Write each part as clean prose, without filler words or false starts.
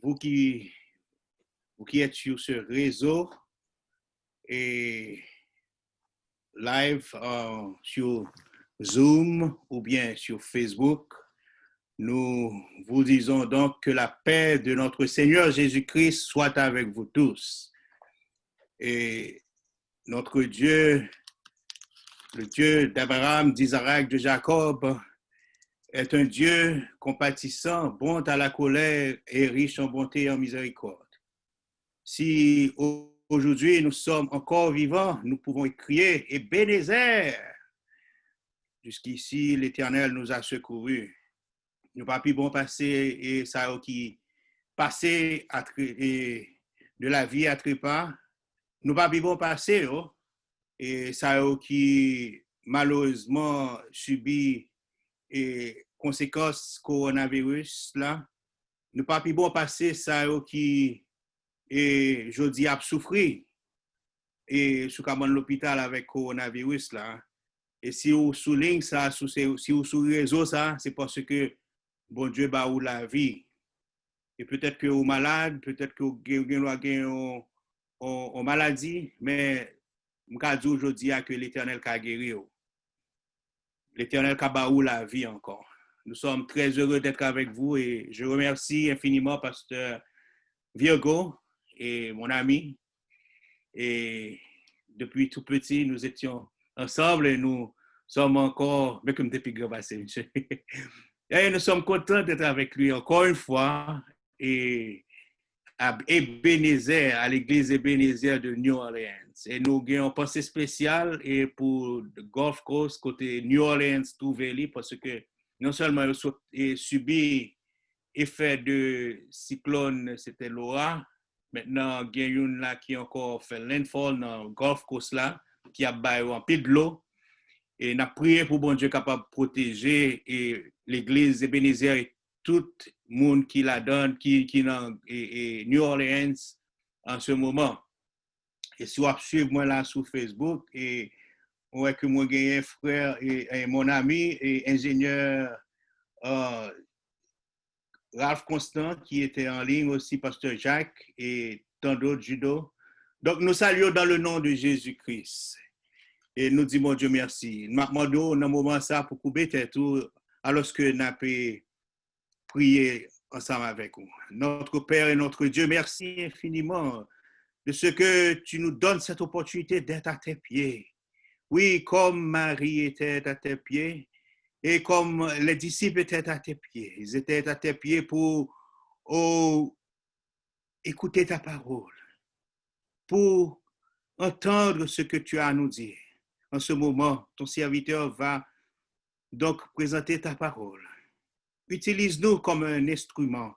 vous qui, vous qui êtes sur ce réseau et live sur Zoom ou bien sur Facebook, nous vous disons donc que la paix de notre Seigneur Jésus-Christ soit avec vous tous. Et notre Dieu, le Dieu d'Abraham, d'Isaac, de Jacob, est un Dieu compatissant, bon à la colère et riche en bonté et en miséricorde. Si aujourd'hui nous sommes encore vivants, nous pouvons crier « Ebenezer !» Jusqu'ici, l'Éternel nous a secourus. Nous pas pu bon passer et ça qui passer de la vie à trépas. Nous pas pu bon passer et ça qui malheureusement subit et conséquences coronavirus là. Nous pas pu bon passer ça qui et je dis a souffrir et sous comme l'hôpital avec coronavirus là. Et si vous soulignez ça, si vous sur réseau ça, c'est parce que bon Dieu ba ou la vie. Et peut-être que vous êtes malade, peut-être que vous avez une maladie, mais je peux dire aujourd'hui que l'Éternel a guéri. L'Éternel a ba ou la vie encore. Nous sommes très heureux d'être avec vous et je remercie infiniment Pasteur Virgo et mon ami. Et depuis tout petit, nous étions ensemble et nous sommes encore, mais comme depuis grand passé, et nous sommes contents d'être avec lui encore une fois et à Ebenezer, à l'église Ebenezer de New Orleans. Et nous avons une pensée spéciale et pour Gulf Coast, côté New Orleans, tout Valley, parce que non seulement ils ont subi l'effet de cyclone, c'était Laura. Maintenant, il y a une là qui a encore fait landfall dans le Gulf Coast là, qui a baillé en pied de l'eau. Et nous avons prié pour bon Dieu capable de protéger et l'église Ebenezer et tout le monde qui la donne, qui dans New Orleans en ce moment. Et si vous suivez moi là sur Facebook, et on voit que moi j'ai un frère et mon ami et ingénieur Ralph Constant qui était en ligne aussi, Pasteur Jacques et tant d'autres judo. Donc nous saluons dans le nom de Jésus-Christ. Et nous disons, mon Dieu, merci. Nous demandons dans un moment ça pour couper tout, alors que nous avons prié ensemble avec vous. Notre Père et notre Dieu, merci infiniment de ce que tu nous donnes cette opportunité d'être à tes pieds. Oui, comme Marie était à tes pieds et comme les disciples étaient à tes pieds. Ils étaient à tes pieds pour écouter ta parole, pour entendre ce que tu as à nous dire. En ce moment, ton serviteur va donc présenter ta parole. Utilise-nous comme un instrument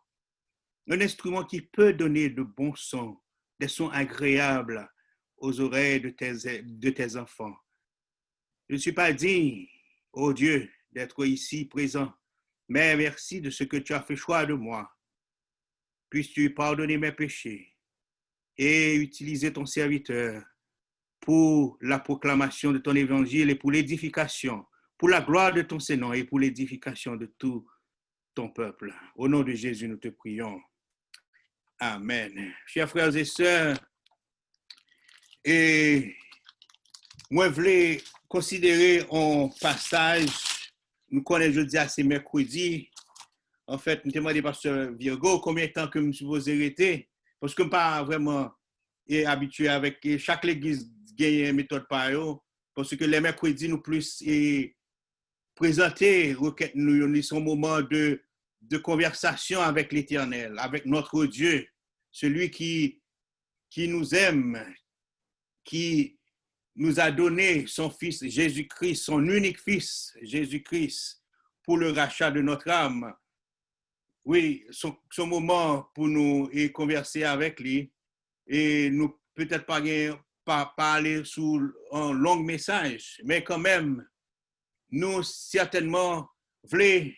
qui peut donner de bons sons, des sons agréables aux oreilles de tes enfants. Je ne suis pas digne, oh Dieu, d'être ici présent, mais merci de ce que tu as fait choix de moi. Puisses-tu pardonner mes péchés et utiliser ton serviteur pour la proclamation de ton évangile et pour l'édification, pour la gloire de ton Seigneur et pour l'édification de tout ton peuple. Au nom de Jésus, nous te prions. Amen. Chers frères et sœurs, et moi, je voulais considérer un passage, nous connaissons jeudi à ce mercredi. En fait, nous demandons Pasteur Virgo combien de temps que je suis supposé arrêter, parce que je ne suis pas vraiment habitué avec chaque église gagne une méthode par eux, parce que les mercredis nous plus présenter nous son moment de conversation avec l'Éternel, avec notre Dieu, celui qui nous aime, qui nous a donné son Fils Jésus-Christ, son unique Fils Jésus-Christ, pour le rachat de notre âme. Oui, son moment pour nous converser avec lui et nous peut-être pas parler sous un long message, mais quand même, nous certainement voulons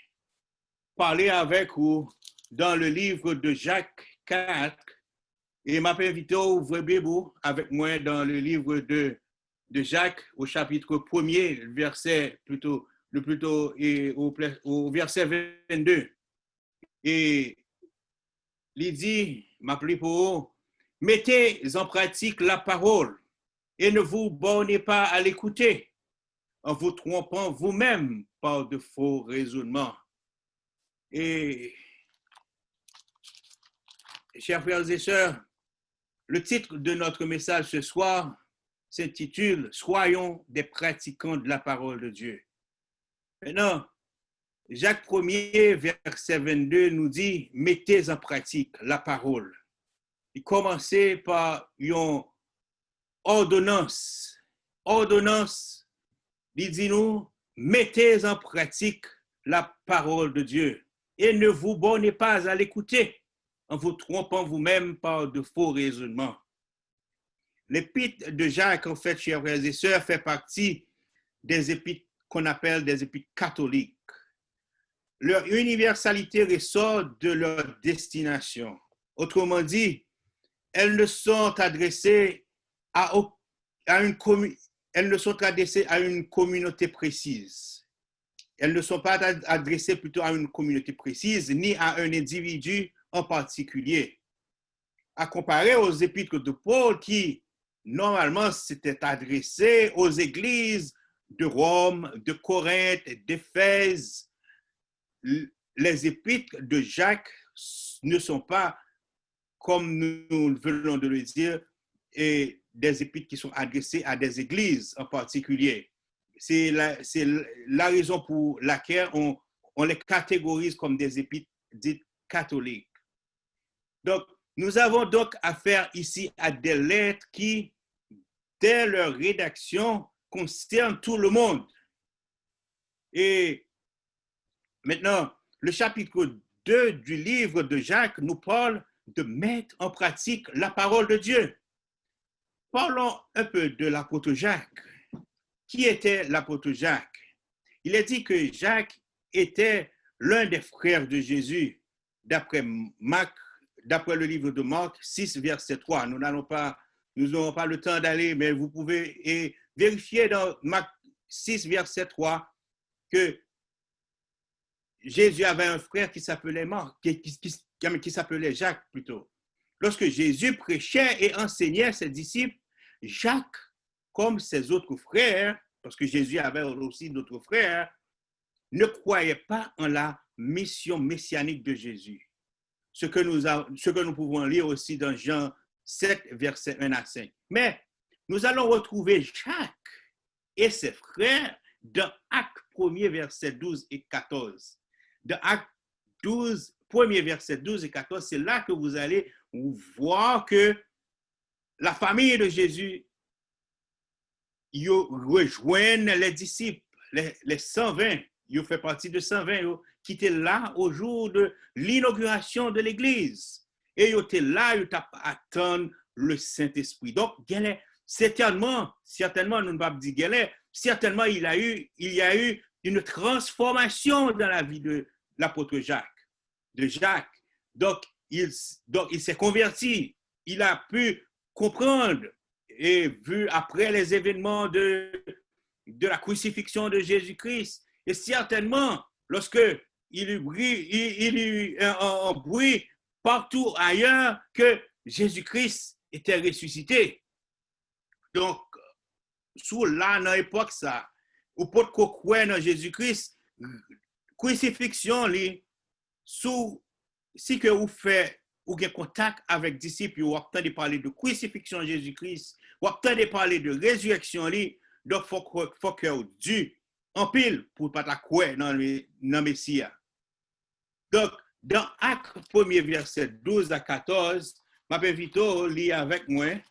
parler avec vous dans le livre de Jacques 4 et m'a invité à ouvrir Bible avec moi dans le livre de Jacques au chapitre 1er, verset au verset 22. Et il dit, m'appelez pour eux, mettez en pratique la parole et ne vous bornez pas à l'écouter en vous trompant vous-même par de faux raisonnements. Et, chers frères et sœurs, le titre de notre message ce soir s'intitule « Soyons des pratiquants de la parole de Dieu ». Maintenant, Jacques 1er, verset 22, nous dit « Mettez en pratique la parole ». Il commençait par une ordonnance. Ordonnance, il dit nous, mettez en pratique la parole de Dieu et ne vous bornez pas à l'écouter en vous trompant vous-même par de faux raisonnements. L'épître de Jacques, en fait, chers frères et sœurs, fait partie des épîtres qu'on appelle des épîtres catholiques. Leur universalité ressort de leur destination. Autrement dit, elles ne sont adressées à une communauté précise. Elles ne sont pas adressées plutôt à une communauté précise, ni à un individu en particulier. À comparer aux épîtres de Paul qui, normalement, s'étaient adressées aux églises de Rome, de Corinthe, d'Éphèse, les épîtres de Jacques ne sont pas, comme nous venons de le dire, et des épîtres qui sont adressées à des églises en particulier. C'est la raison pour laquelle on les catégorise comme des épîtres dites catholiques. Donc, nous avons donc affaire ici à des lettres qui, dès leur rédaction, concernent tout le monde. Et maintenant, le chapitre 2 du livre de Jacques nous parle de mettre en pratique la parole de Dieu. Parlons un peu de l'apôtre Jacques. Qui était l'apôtre Jacques? Il est dit que Jacques était l'un des frères de Jésus, d'après le livre de Marc 6, verset 3. Nous n'aurons pas le temps d'aller, mais vous pouvez vérifier dans Marc 6, verset 3, que Jésus avait un frère qui s'appelait qui s'appelait Jacques plutôt. Lorsque Jésus prêchait et enseignait ses disciples, Jacques, comme ses autres frères, parce que Jésus avait aussi d'autres frères, ne croyait pas en la mission messianique de Jésus. Ce que nous pouvons lire aussi dans Jean 7, versets 1 à 5. Mais nous allons retrouver Jacques et ses frères dans Actes 1er, verset 12 et 14. Dans Actes 12, 1er verset 12 et 14, c'est là que vous allez voir que la famille de Jésus rejoignent les disciples, les 120, ils font partie de 120 qui étaient là au jour de l'inauguration de l'église. Et ils étaient là, ils attendent le Saint-Esprit. Donc, certainement, nous ne pouvons pas dire certainement il y a eu une transformation dans la vie de l'apôtre Jacques. Donc, il s'est converti. Il a pu comprendre et vu après les événements de la crucifixion de Jésus-Christ. Et certainement, lorsque il y eut un bruit partout ailleurs que Jésus-Christ était ressuscité. Donc, sous là, dans l'époque, ça, ou pas de croire dans Jésus-Christ, crucifixion, si que vous faites ou avez contact avec les disciples, vous entendez parler de crucifixion de Jésus-Christ, vous entendez parler de résurrection, donc il faut que vous dû en pile pour ne pas croire dans le Messie. Donc, dans Actes 1er, verset 12 à 14, je m'invite à lire avec moi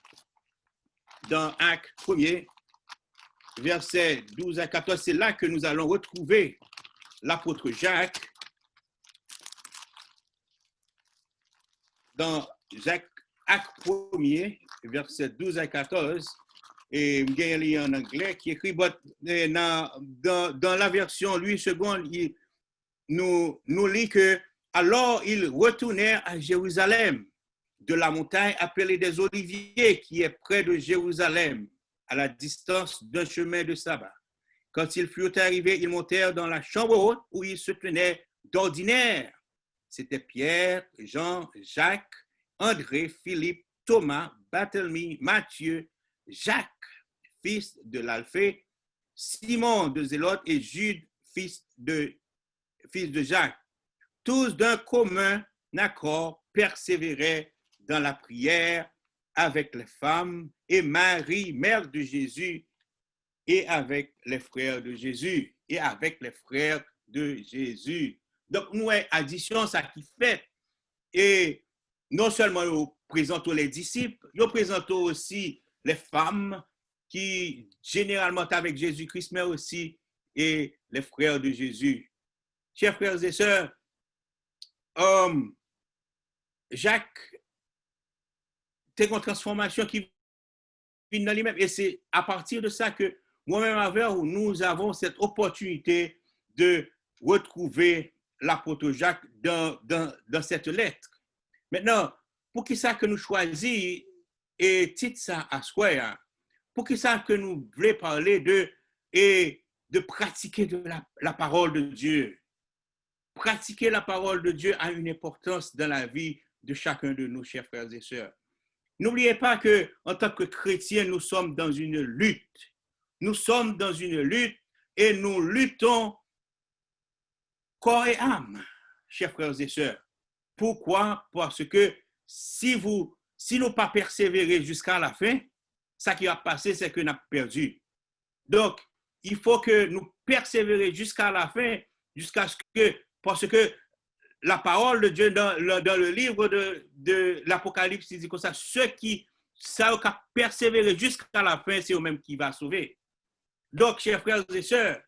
dans Actes 1er, verset 12 à 14. C'est là que nous allons retrouver l'apôtre Jacques. Dans Actes 1er, verset 12 à 14, et je vais lire en anglais, qui écrit, dans la version Louis II, nous lit que alors ils retournèrent à Jérusalem, de la montagne appelée des Oliviers, qui est près de Jérusalem, à la distance d'un chemin de sabbat. Quand ils furent arrivés, ils montèrent dans la chambre haute où ils se tenaient d'ordinaire. c'était Pierre, Jean, Jacques, André, Philippe, Thomas, Barthélemy, Matthieu, Jacques, fils de l'Alphée, Simon de Zélote et Jude, fils de Jacques. Tous d'un commun accord persévéraient dans la prière avec les femmes et Marie, mère de Jésus, et avec les frères de Jésus. Et avec les frères de Jésus. Donc, nous, addition, ça qui fait. Et non seulement nous présentons les disciples, nous présentons aussi les femmes qui généralement avec Jésus-Christ, mais aussi et les frères de Jésus. Chers frères et sœurs, Jacques, c'est une transformation qui vient dans lui-même. Et c'est à partir de ça que moi-même avec nous avons cette opportunité de retrouver l'apôtre Jacques dans cette lettre. Maintenant, pour qui ça que nous choisissons et titre ça à soi, pour qui ça que nous voulons parler de pratiquer de la parole de Dieu. Pratiquer la parole de Dieu a une importance dans la vie de chacun de nous, chers frères et sœurs. N'oubliez pas que en tant que chrétiens, nous sommes dans une lutte. Nous sommes dans une lutte et nous luttons corps et âme, chers frères et sœurs. Pourquoi? Parce que si nous pas persévérer jusqu'à la fin, ça qui va passer, c'est que nous avons perdu. Donc, il faut que nous persévérer jusqu'à la fin, parce que la parole de Dieu dans le livre de l'Apocalypse, il dit comme ça, ceux qui savent persévérer jusqu'à la fin, c'est eux-mêmes qui vont sauver. Donc, chers frères et sœurs,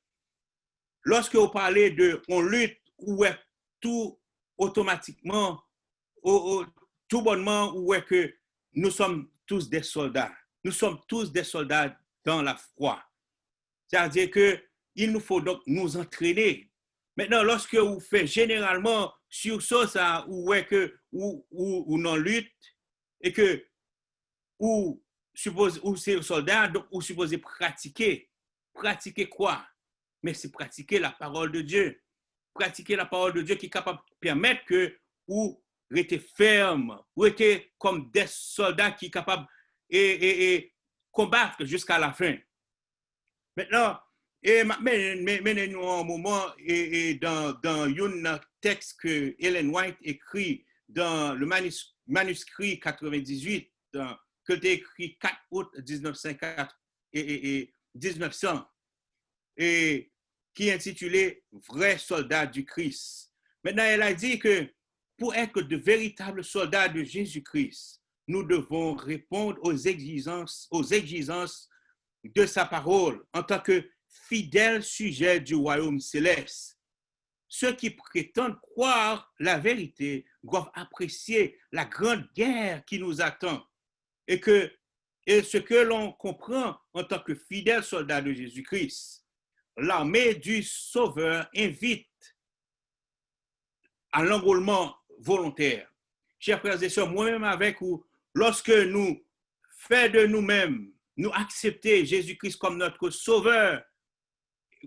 lorsque vous parlez de on lutte, où est tout automatiquement, tout bonnement, où est que nous sommes tous des soldats. Nous sommes tous des soldats dans la foi. C'est-à-dire qu'il nous faut donc nous entraîner. Maintenant, lorsque vous faites généralement sur ça, où est que ou non lutte, et que ou c'est soldat, donc vous supposez pratiquer. Pratiquer quoi? Mais c'est pratiquer la parole de Dieu. Pratiquer la parole de Dieu qui est capable de permettre que vous restez ferme, vous restez comme des soldats qui sont capables et combattre jusqu'à la fin. Maintenant, menez-nous un moment dans un texte que Ellen White écrit dans le manuscrit 98, que tu écrit 4 août 1904 et 1900, et qui est intitulé Vrais soldats du Christ. Maintenant, elle a dit que pour être de véritables soldats de Jésus-Christ, nous devons répondre aux exigences de sa parole en tant que fidèles sujets du royaume céleste. Ceux qui prétendent croire la vérité doivent apprécier la grande guerre qui nous attend et ce que l'on comprend en tant que fidèles soldats de Jésus-Christ. L'armée du Sauveur invite à l'enrôlement volontaire. Chers frères et sœurs, moi-même avec vous, lorsque nous faisons de nous-mêmes, nous accepter Jésus-Christ comme notre Sauveur,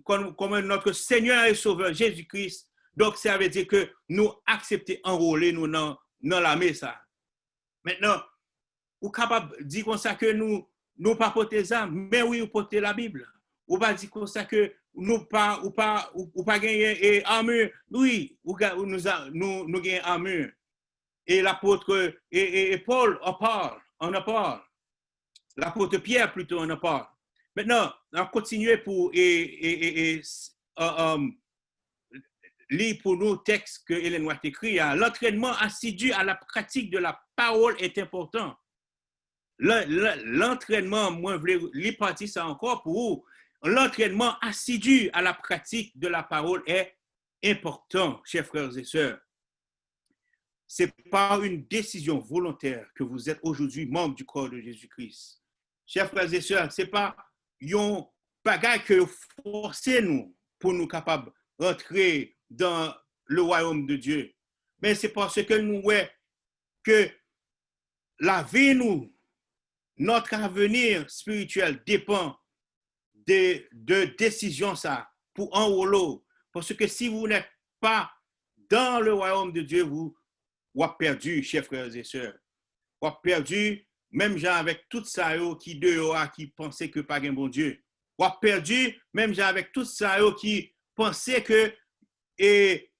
comme notre Seigneur et Sauveur Jésus-Christ, donc ça veut dire que nous acceptons enrôler nous dans l'armée ça. Maintenant, vous êtes capable de dire comme ça que nous pas porter ça, mais oui, vous portez la Bible. Ou pas dire comme ça que nous pas gagner armure. Oui, nous gagnons armure. Et l'apôtre et Paul en parle. L'apôtre Pierre plutôt en parle. Maintenant, on continue pour lire pour nous le texte que Ellen White écrit. L'entraînement assidu à la pratique de la parole est important. L'entraînement, moi, je voulais lire partie ça encore pour vous. L'entraînement assidu à la pratique de la parole est important, chers frères et sœurs. C'est par une décision volontaire que vous êtes aujourd'hui membre du corps de Jésus-Christ. Chers frères et sœurs, ce n'est pas un bagage que forcez nous pour nous capables d'entrer dans le royaume de Dieu. Mais c'est parce que nous voyons que la vie, notre avenir spirituel dépend de décisions ça pour enrôler. Parce que si vous n'êtes pas dans le royaume de Dieu, vous avez perdu, chers frères et sœurs. Vous avez perdu, même gens avec tout ça qui dehors, qui pensaient que pas un bon Dieu. Vous avez perdu, même gens avec tout ça qui pensaient que et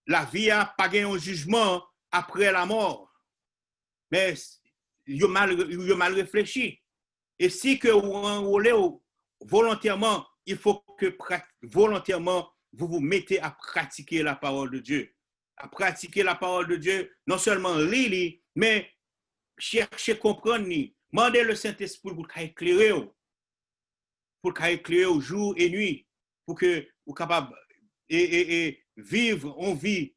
la vie a pas un jugement après la mort. Mais ils ont mal réfléchi. Et si que vous enrôlez volontairement, il faut que volontairement vous vous mettez à pratiquer la parole de Dieu. À pratiquer la parole de Dieu, non seulement lire, mais chercher à comprendre. Demandez le Saint-Esprit pour qu'il éclaire, jour et nuit, pour que vous soyez capable et vivre une vie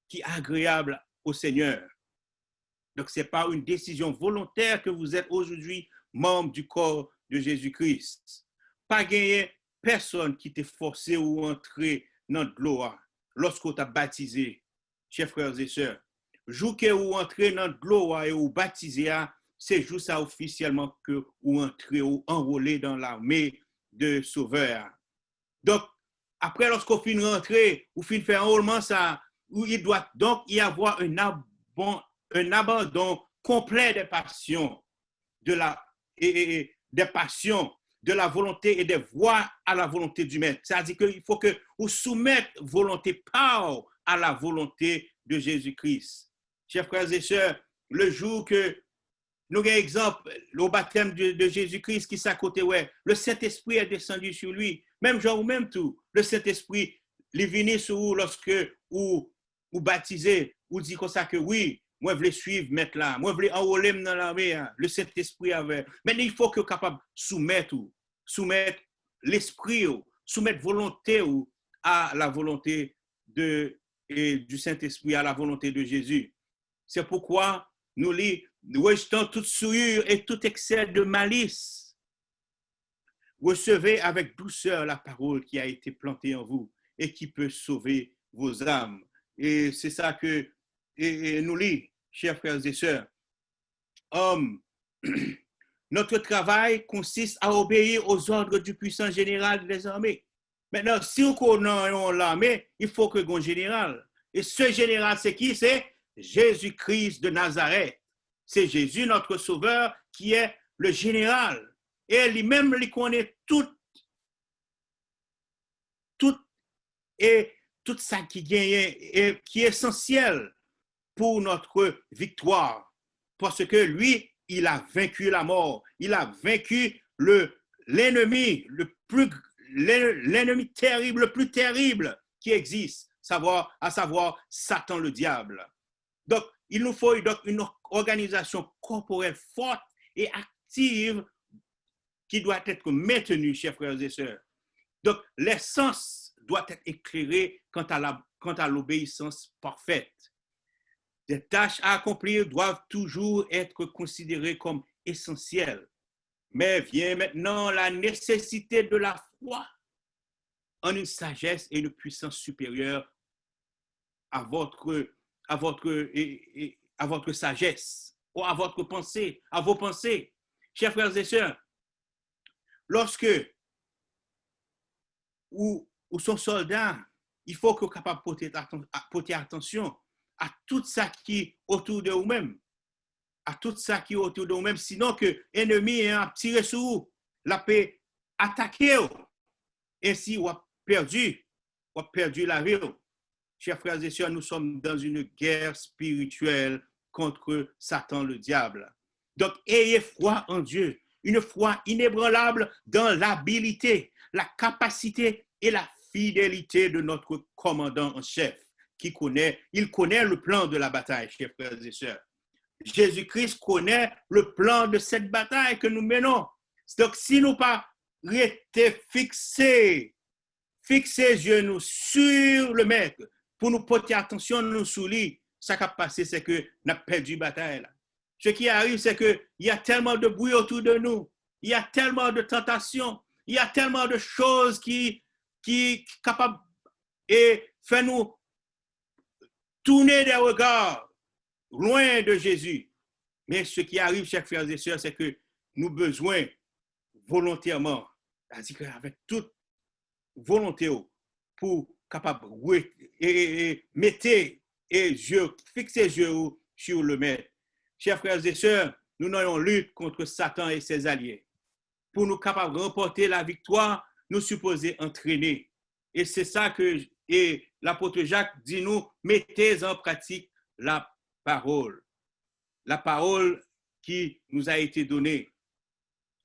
qui est agréable au Seigneur. Donc, ce n'est pas une décision volontaire que vous êtes aujourd'hui membre du corps de Jésus-Christ. Pas gagner personne qui t'a forcé ou entrer dans de l'eau lorsqu'on t'a baptisé, chers frères et sœurs. Jour que vous entrez dans de l'eau et vous baptisez, c'est juste ça officiellement que vous entrez ou enrôlez dans l'armée de sauveurs. Donc, après, lorsqu'on finit de rentrer, ou finit de faire enrôlement, ça, il doit donc y avoir un abandon complet des passions, des passions, de la volonté et des voies à la volonté du maître. C'est-à-dire qu'il faut que vous soumettez volonté par à la volonté de Jésus-Christ. Chers frères et sœurs, le jour que nous avons exemple, le baptême de Jésus-Christ qui s'est à côté, ouais, le Saint-Esprit est descendu sur lui. Même Jean ou même tout, le Saint-Esprit, il est venu sur vous lorsque vous baptisez, vous dites comme ça que oui, moi, je veux suivre, mettre là. Moi, je veux enrôler dans l'armée. Le Saint-Esprit avait. Mais il faut que vous soyez capable de soumettre l'esprit, soumettre volonté à la volonté du Saint-Esprit, à la volonté de Jésus. C'est pourquoi nous rejetons toute souillure et tout excès de malice. Recevez avec douceur la parole qui a été plantée en vous et qui peut sauver vos âmes. Et c'est ça que nous lisons, chers frères et sœurs. Notre travail consiste à obéir aux ordres du puissant général des armées. Maintenant, si on connaît l'armée, il faut que un général. Et ce général, c'est qui? C'est Jésus-Christ de Nazareth. C'est Jésus, notre sauveur, qui est le général. Et lui-même, il connaît tout ça qui gagne et qui est essentiel pour notre victoire. Parce que lui, il a vaincu la mort. Il a vaincu l'ennemi, l'ennemi terrible, le plus terrible qui existe, à savoir Satan le diable. Donc, il nous faut donc une organisation corporelle forte et active qui doit être maintenue, chers frères et sœurs. Donc, l'essence doit être éclairée quant à l'obéissance parfaite. Les tâches à accomplir doivent toujours être considérées comme essentielles. Mais vient maintenant la nécessité de la foi en une sagesse et une puissance supérieure à votre sagesse ou à votre pensée, à vos pensées. Chers frères et sœurs, lorsque ou sont soldats, il faut que vous soyez capable de porter attention à tout ça qui est autour de vous-même. À tout ça qui est autour de vous-même. Sinon que l'ennemi a tiré sur vous, la paix attaqué. Ainsi, vous avez perdu la vie. Chers frères et sœurs, nous sommes dans une guerre spirituelle contre Satan le diable. Donc, ayez foi en Dieu, une foi inébranlable dans l'habilité, la capacité et la fidélité de notre commandant en chef, il connaît le plan de la bataille, chers frères et sœurs. Jésus-Christ connaît le plan de cette bataille que nous menons. Donc, si nous pas rester fixés genoux sur le maître, pour nous porter attention, nous sous lui, ce qui a passé, c'est que nous avons perdu la bataille. Ce qui arrive, c'est qu'il y a tellement de bruit autour de nous, il y a tellement de tentations, il y a tellement de choses qui capables et fait nous tourner des regards loin de Jésus. Mais ce qui arrive, chers frères et sœurs, c'est que nous avons besoin volontairement, c'est-à-dire avec toute volonté, pour capable et mettez et fixez les yeux sur le maître. Chers frères et sœurs, nous n'ayons lutte contre Satan et ses alliés. Pour nous capables de remporter la victoire, nous supposons entraîner. Et c'est ça que l'apôtre Jacques dit nous, mettez en pratique la parole qui nous a été donnée.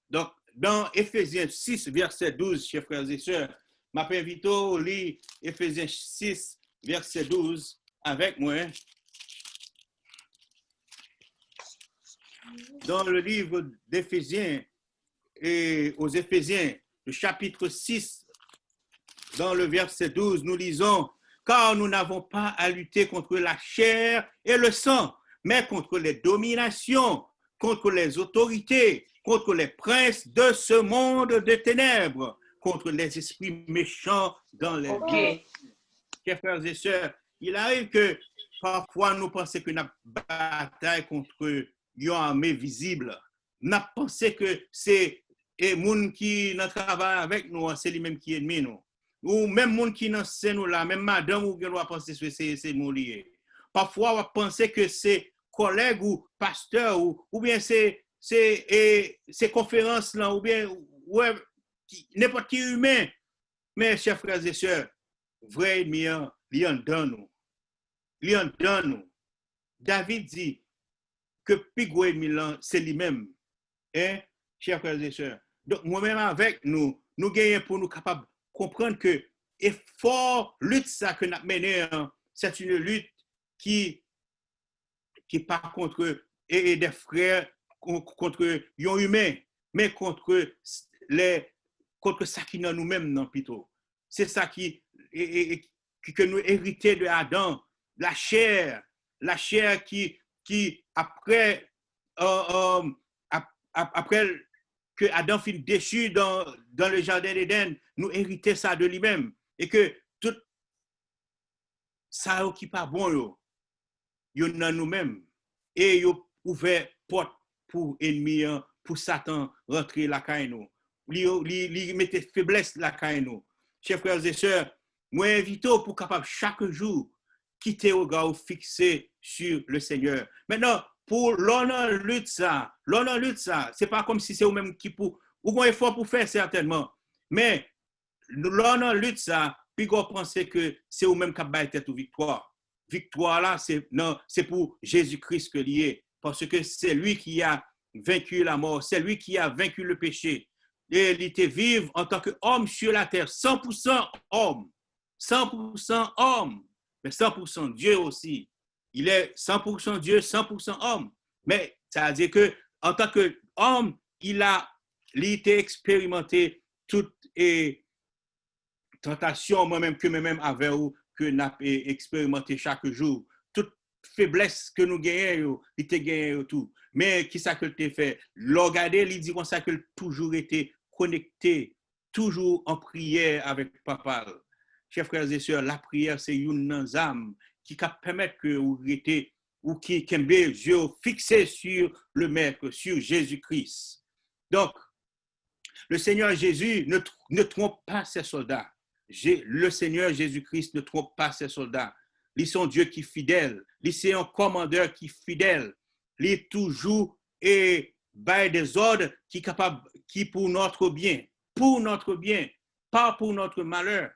Donc, dans Éphésiens 6, verset 12, chers frères et sœurs, je m'invite à lire Éphésiens 6, verset 12 avec moi. Dans le livre d'Éphésiens, et aux Éphésiens, le chapitre 6, dans le verset 12, nous lisons « Car nous n'avons pas à lutter contre la chair et le sang, mais contre les dominations, contre les autorités, contre les princes de ce monde de ténèbres, contre les esprits méchants dans les lieux. » Chers frères et sœurs, il arrive que parfois nous pensons que notre bataille contre une armée visible, nous pensons que c'est les gens qui travaillent avec nous, c'est les mêmes qui ennemi nous. Ou même les gens qui nous nous là, même madame ou bien on penser que c'est mon lié. Parfois on pense que c'est collègues ou pasteurs ou bien c'est conférences là ou bien n'importe qui humain. Mais chers frères et sœurs, vrai ennemi, il en donne nous. Il en donne nous. David dit que plus gros ennemi c'est lui-même. Hein, chers frères et sœurs. Donc moi-même avec nous gagnons pour nous capables de comprendre que effort, lutte ça que nous avons mené, c'est une lutte qui pas contre des frères, contre les humains, mais contre ça qui est dans nous-mêmes, non, plutôt. C'est ça que nous héritons de Adam, la chair qui après que Adam fut déchu dans le jardin d'Éden, nous héritons ça de lui-même. Et que tout ça qui n'est pas bon, yo dans nous-mêmes. Et yo ouvert porte pour ennemi, pour Satan rentrer la caille nous. Li mettait faiblesse la caille nous. Chers frères et sœurs, moi invite pour capable chaque jour quitter au regard fixé sur le Seigneur. Maintenant, pour l'honneur lutte ça, c'est pas comme si c'est vous-même qui pour ou un effort pour faire certainement. Mais l'honneur lutte ça, puis on pense que c'est vous-même qui avez tête ou victoire. Victoire là, c'est pour Jésus-Christ que lié, parce que c'est lui qui a vaincu la mort, c'est lui qui a vaincu le péché. Et il était vivre en tant qu'homme sur la terre, 100% homme, 100% homme, mais 100% Dieu aussi. Il est 100% Dieu, 100% homme. Mais ça veut dire qu'en tant qu'homme, il a été expérimenté toute tentation, moi-même avait que nous avons expérimenté chaque jour. Toute faiblesse que nous gagnons, il était gagné tout. Mais qui ça que tu fait? Regardez, il dit comme ça que toujours été connecté, toujours en prière avec Papa. Chers frères et sœurs, la prière, c'est une âme qui permet que vous restez ou qui aime les yeux fixés sur le Maître, sur Jésus-Christ. Donc, le Seigneur Jésus ne trompe pas ses soldats. Le Seigneur Jésus-Christ ne trompe pas ses soldats. Il est un Dieu qui est fidèle. Il est un commandeur qui est fidèle. Il est toujours et bail des ordres qui pour notre bien, pas pour notre malheur.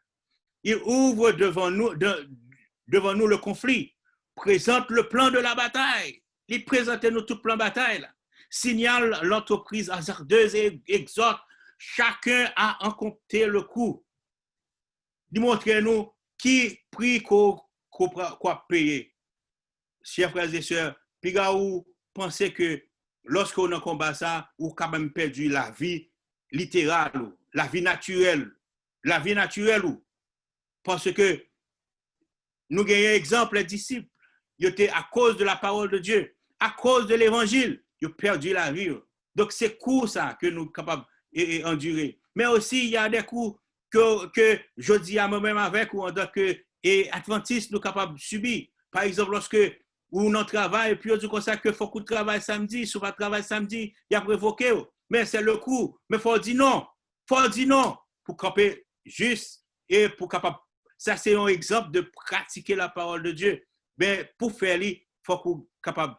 Il ouvre devant nous le conflit, présente le plan de la bataille. Il présente nous tout plan de bataille. Là. Signale l'entreprise hasardeuse et exhorte chacun à en compter le coup. Démontrez-nous qui prix qu'on payer. Chers frères et sœurs, puis vous pensez que lorsqu'on a combat ça, ou quand même perdu la vie littérale, la vie naturelle, parce que nous gagnons exemple les disciples, ils étaient à cause de la parole de Dieu, à cause de l'évangile, ils ont perdu la vie. Donc c'est court ça que nous sommes capables d'endurer. Mais aussi il y a des coups que je dis à moi-même avec ou en tant que adventiste nous sommes capables de subir. Par exemple, lorsque on travaille, puis on dit comme ça que faut qu'on travaille samedi, si on va travailler samedi, il y a provoqué. Mais c'est le coup. Mais il faut dire non. Pour camper juste et pour capable Ça, c'est un exemple de pratiquer la parole de Dieu. Mais pour faire, il faut qu'on soit capable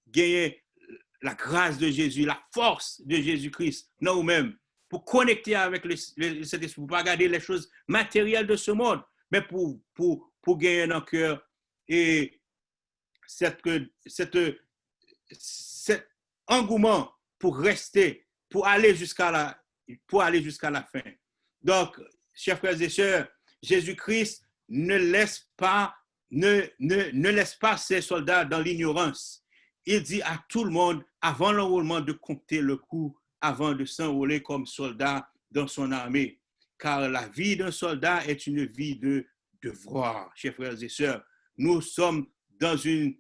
de gagner la grâce de Jésus, la force de Jésus-Christ, non nous-mêmes, pour connecter avec cet esprit, pour pas regarder les choses matérielles de ce monde, mais pour gagner dans le cœur et cet engouement pour rester, pour aller jusqu'à la fin. Donc, chers frères et sœurs, Jésus-Christ ne laisse pas ses soldats dans l'ignorance. Il dit à tout le monde, avant l'enrôlement, de compter le coup avant de s'enrôler comme soldat dans son armée. Car la vie d'un soldat est une vie de devoir, chers frères et sœurs. Nous sommes dans une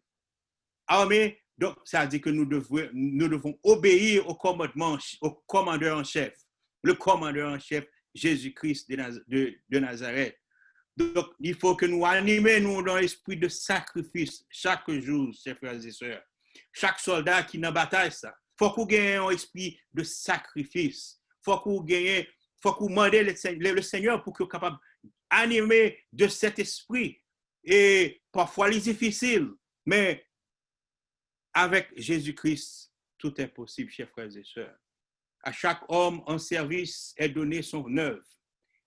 armée, donc ça veut dire que nous devons obéir au commandeur en chef, le commandeur en chef, Jésus-Christ de Nazareth. Donc, il faut que nous animions dans l'esprit de sacrifice chaque jour, chers frères et sœurs. Chaque soldat qui est dans la bataille, ça. Il faut qu'on gagne un esprit de sacrifice. Il faut qu'on demande le Seigneur pour qu'il soit capable d'animer de cet esprit. Et parfois, il est difficile, mais avec Jésus-Christ, tout est possible, chers frères et sœurs. À chaque homme en service est donné son œuvre.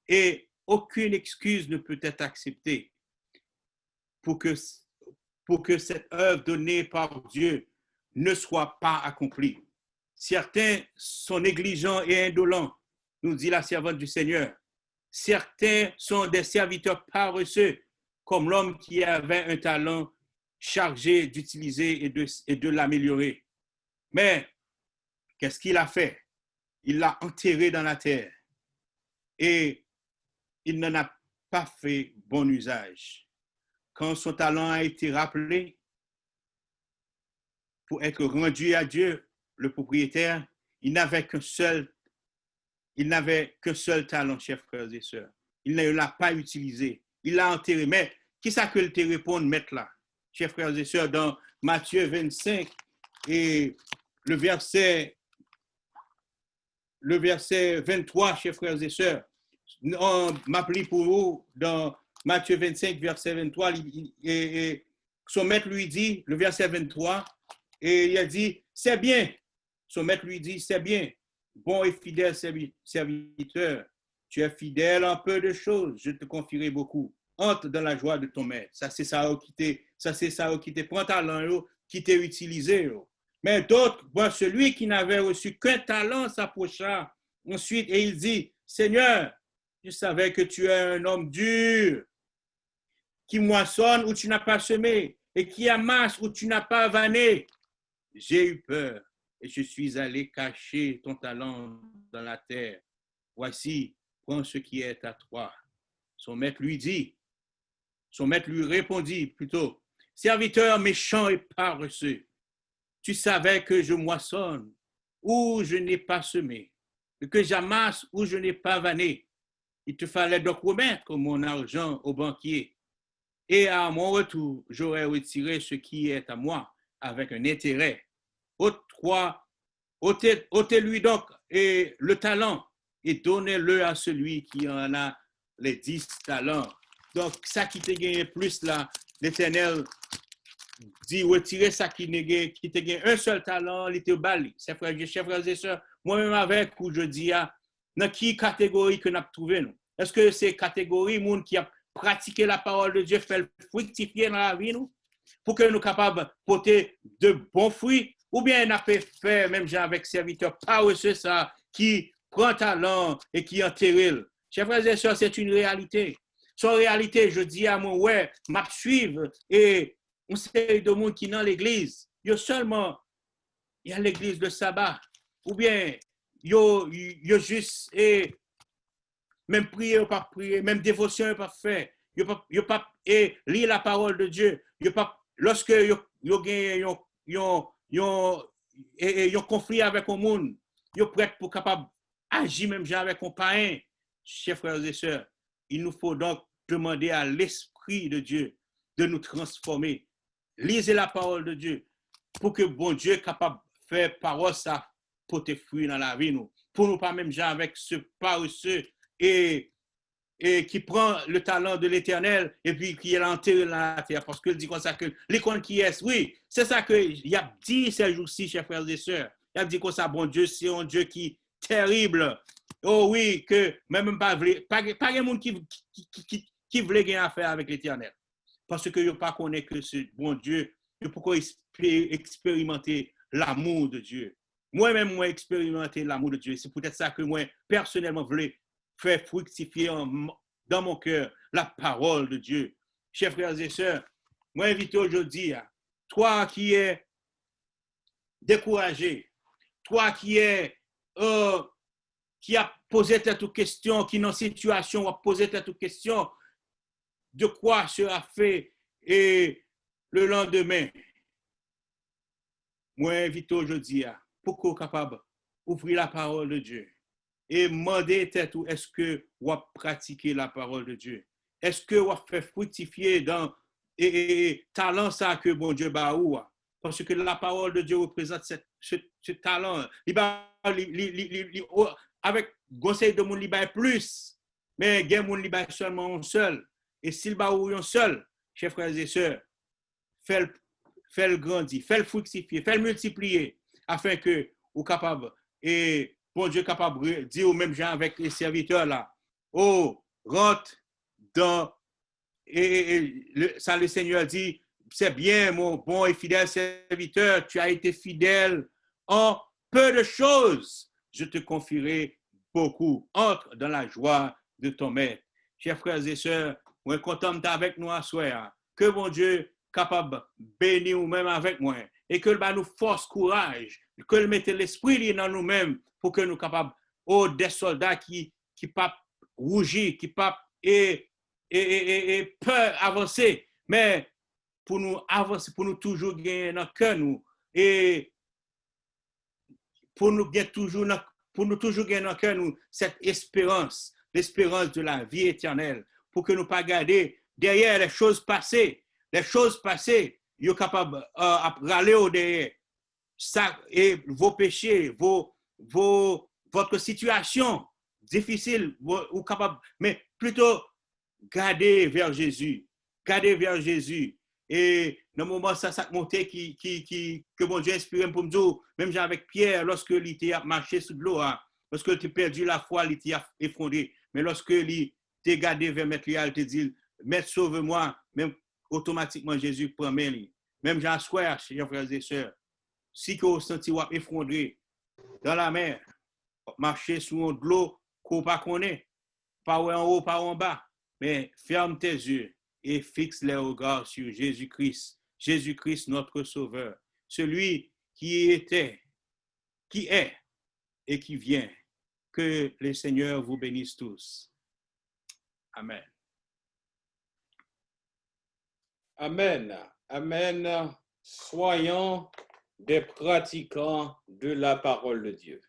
Et aucune excuse ne peut être acceptée pour que cette œuvre donnée par Dieu ne soit pas accomplie. Certains sont négligents et indolents, nous dit la servante du Seigneur. Certains sont des serviteurs paresseux, comme l'homme qui avait un talent chargé d'utiliser et de l'améliorer. Mais qu'est-ce qu'il a fait? Il l'a enterré dans la terre et il n'en a pas fait bon usage. Quand son talent a été rappelé pour être rendu à Dieu, le propriétaire, il n'avait qu'un seul talent, chers frères et sœurs. Il ne l'a pas utilisé. Il l'a enterré. Mais qui ça que te répondre, mettre là? Chers frères et sœurs, dans Matthieu 25 et le verset 23, chers frères et sœurs, on m'appelle pour vous dans Matthieu 25, verset 23, et son maître lui dit, le verset 23, et il a dit, c'est bien. Son maître lui dit, c'est bien, bon et fidèle serviteur, tu es fidèle en peu de choses, je te confierai beaucoup. Entre dans la joie de ton maître. Ça, c'est ça qui te prend talent, qui t'a utilisé. Mais d'autres, bon, celui qui n'avait reçu qu'un talent s'approcha ensuite et il dit, Seigneur, je savais que tu es un homme dur, qui moissonne où tu n'as pas semé et qui amasse où tu n'as pas vanné. J'ai eu peur et je suis allé cacher ton talent dans la terre. Voici, prends ce qui est à toi. Son maître lui répondit plutôt, serviteur méchant et paresseux, tu savais que je moissonne où je n'ai pas semé, et que j'amasse où je n'ai pas vanné. Il te fallait donc remettre mon argent au banquier, et à mon retour, j'aurais retiré ce qui est à moi avec un intérêt. Ôtez-lui donc et le talent et donnez-le à celui qui en a les 10 talents. Donc, ça qui t'a gagné plus là, l'Éternel dit retirer ça qui t'a gagné un seul talent, il était bali. Chers frères et sœurs, moi-même avec, où je dis, dans quelle catégorie que nous avons trouvé nous? Est-ce que c'est catégorie monde qui a pratiqué la parole de Dieu, fait fructifier dans la vie nous? Pour que nous soyons capables de porter de bons fruits, ou bien nous avons fait, même avec serviteurs paresseux, ça, qui prend talent et qui enterre. Chers frères et sœurs, c'est une réalité. Son réalité, je dis à moi, ouais, m'a suivre et on sait de monde qui dans l'église, il y a l'église de sabbat, ou bien il y a juste et même prier ou pas prier, même dévotion ou pas faire, il y a pas et lire la parole de Dieu, il y a pas lorsque il y a conflit avec le monde, il est prêt pour capable agir même avec un païen, chers frères et sœurs. Il nous faut donc demander à l'Esprit de Dieu de nous transformer. Lisez la parole de Dieu pour que bon Dieu soit capable de faire parole ça porter fruit dans la vie nous. Pour nous pas même gens avec ce paresseux et et qui prend le talent de l'Éternel et puis qui l'enterre dans la terre. Parce qu'il dit comme ça que l'école qui est, oui, c'est ça qu'il a dit ces jours-ci, chers frères et sœurs. Il a dit comme ça, bon Dieu, c'est un Dieu qui est terrible. Oh oui, que même pas de monde qui veut gagner affaire avec l'Éternel. Parce que je ne pas connaître que ce bon Dieu, je pourquoi expérimenter l'amour de Dieu. Moi-même, moi, expérimenter l'amour de Dieu. C'est peut-être ça que moi, personnellement, je voulais faire fructifier dans mon cœur la parole de Dieu. Chers frères et sœurs, moi, invite aujourd'hui, toi qui es découragé, toi qui es qui a posé toute question, qui est dans une situation, a posé toute question, de quoi sera fait et le lendemain. Moi, invite aujourd'hui pour qu'on soit capable d'ouvrir la parole de Dieu et demander est-ce que vous pratiquez la parole de Dieu? Est-ce que vous fait fructifier dans et talent ça que bon Dieu ba ou? Parce que la parole de Dieu représente ce talent. Avec conseil de mon liba plus, mais il y a mon liba seulement un seul. Et s'il ba ou un seul, chers frères et sœurs, fait le grandir, fait le fructifier, fait le multiplier, afin que vous capable et bon Dieu capable de dire aux mêmes gens avec les serviteurs là, oh, rentre dans ça le Seigneur dit, c'est bien mon bon et fidèle serviteur, tu as été fidèle en peu de choses, je te confierai beaucoup. Entre dans la joie de ton maître. Chers frères et sœurs, on est content d'être avec nous à soir. Que mon Dieu capable de bénir nous-mêmes avec moi et que nous force courage, que nous mette l'esprit dans nous-mêmes pour que nous capables des soldats qui pas rougir, qui pas et peur avancer, mais pour nous avancer, pour nous toujours gagner dans le cœur nous et pour nous toujours gagner dans le cœur nous cette espérance, l'espérance de la vie éternelle, pour que nous pas garder derrière les choses passées, ils sont capables de râler au derrière. Ça, et vos péchés, votre situation difficile, ou capable, mais plutôt garder vers Jésus. Garder vers Jésus. Et dans le moment ça monté que mon Dieu inspiré pour me dire, même avec Pierre, lorsque il était marché sous l'eau, lorsque il a perdu la foi, il était effondré. Mais lorsque il était gardé vers Maître, il te dit, Maître, sauve-moi, même automatiquement Jésus prend main. Même Jean Soir, chers frères et sœurs, si vous sentez effondré dans la mer, marcher sous de l'eau qu'on ne connaît pas, pas en haut, pas en bas, mais ferme tes yeux et fixe les regards sur Jésus-Christ, Jésus-Christ notre Sauveur, celui qui était, qui est et qui vient. Que le Seigneur vous bénisse tous. Amen. Amen. Amen. Soyons des pratiquants de la parole de Dieu.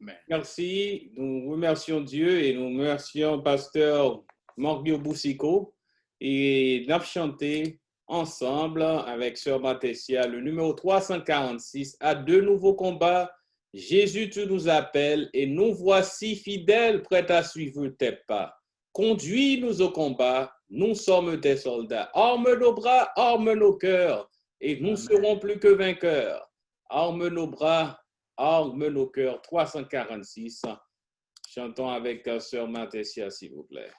Amen. Merci. Nous remercions Dieu et nous remercions Pasteur Mario Boussico et nous avons chanté ensemble avec Sœur Matessia le numéro 346 à deux nouveaux combats. Jésus, tu nous appelles et nous voici fidèles, prêts à suivre tes pas. Conduis-nous au combat, nous sommes tes soldats. Arme nos bras, arme nos cœurs et nous serons plus que vainqueurs. Arme nos bras, arme nos cœurs. 346. Chantons avec Sœur Matessia, s'il vous plaît.